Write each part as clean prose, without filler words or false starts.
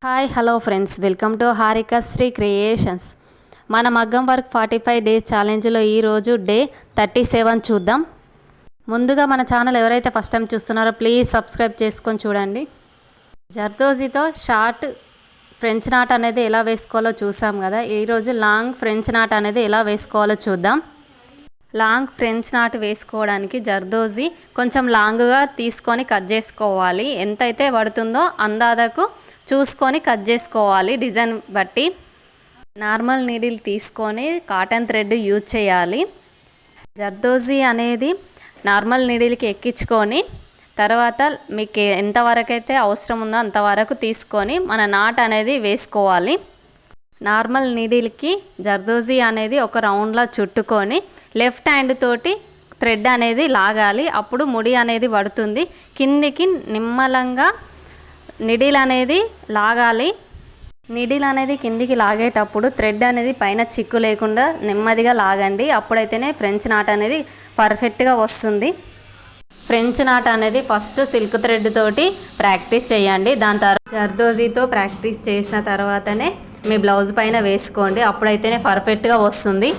Hi hello friends, welcome to Harika Sri creations. మన మగ్గం work 45 days ఛాలెంజ్లో ఈరోజు డే 37 చూద్దాం. ముందుగా మన ఛానల్ ఎవరైతే ఫస్ట్ టైం చూస్తున్నారో ప్లీజ్ సబ్స్క్రైబ్ చేసుకొని చూడండి. జర్దోజీతో షార్ట్ ఫ్రెంచ్ నాట్ అనేది ఎలా వేసుకోవాలో చూసాం కదా. ఈరోజు లాంగ్ ఫ్రెంచ్ నాట్ అనేది ఎలా వేసుకోవాలో చూద్దాం. లాంగ్ ఫ్రెంచ్ నాట్ వేసుకోవడానికి జర్దోజీ కొంచెం లాంగ్గా తీసుకొని కట్ చేసుకోవాలి. ఎంతైతే పడుతుందో అందాదకు చూసుకొని కట్ చేసుకోవాలి. డిజైన్ బట్టి నార్మల్ నీడిల్ తీసుకొని కాటన్ థ్రెడ్ యూజ్ చేయాలి. జర్దోజీ అనేది నార్మల్ నీడిల్కి ఎక్కించుకొని తర్వాత మీకు ఎంతవరకు అయితే అవసరం ఉందో అంతవరకు తీసుకొని మన నాట్ అనేది వేసుకోవాలి. నార్మల్ నీడిల్కి జర్దోజీ అనేది ఒక రౌండ్లా చుట్టుకొని లెఫ్ట్ హ్యాండ్ తోటి థ్రెడ్ అనేది లాగాలి. అప్పుడు ముడి అనేది పడుతుంది. కిందికి నిమ్మలంగా నిడిల్ అనేది లాగాలి. నిడిల్ అనేది కిందికి లాగేటప్పుడు థ్రెడ్ అనేది పైన చిక్కు లేకుండా నెమ్మదిగా లాగండి. అప్పుడైతేనే ఫ్రెంచ్ నాట్ అనేది పర్ఫెక్ట్గా వస్తుంది. ఫ్రెంచ్ నాట్ అనేది ఫస్ట్ సిల్క్ థ్రెడ్ తోటి ప్రాక్టీస్ చేయండి. దాని తర్వాత జర్దోజీతో ప్రాక్టీస్ చేసిన తర్వాతనే మీ బ్లౌజ్ పైన వేసుకోండి. అప్పుడైతేనే పర్ఫెక్ట్గా వస్తుంది.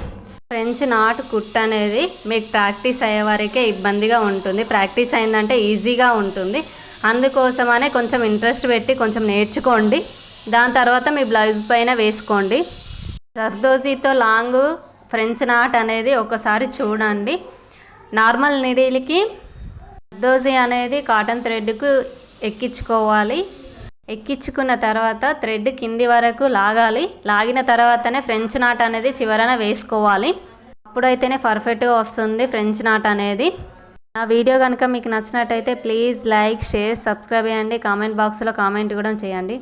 ఫ్రెంచ్ నాట్ కుట్ అనేది మీకు ప్రాక్టీస్ అయ్యే వరకే ఇబ్బందిగా ఉంటుంది. ప్రాక్టీస్ అయిందంటే ఈజీగా ఉంటుంది. అందుకోసమనే కొంచెం ఇంట్రెస్ట్ పెట్టి కొంచెం నేర్చుకోండి. దాని తర్వాత మీ బ్లౌజ్ పైన వేసుకోండి. జర్దోజీతో లాంగ్ ఫ్రెంచ్ నాట్ అనేది ఒకసారి చూడండి. నార్మల్ నిడిల్కి జర్దోజీ అనేది కాటన్ థ్రెడ్కు ఎక్కించుకోవాలి. ఎక్కించుకున్న తర్వాత థ్రెడ్ కింది వరకు లాగాలి. లాగిన తర్వాతనే ఫ్రెంచ్ నాట్ అనేది చివరన వేసుకోవాలి. అప్పుడైతేనే పర్ఫెక్ట్గా వస్తుంది ఫ్రెంచ్ నాట్ అనేది. నా వీడియో కనుక మీకు నచ్చినట్టయితే ప్లీజ్ లైక్, షేర్, సబ్స్క్రైబ్ చేయండి. కామెంట్ బాక్స్లో కామెంట్ కూడా చేయండి.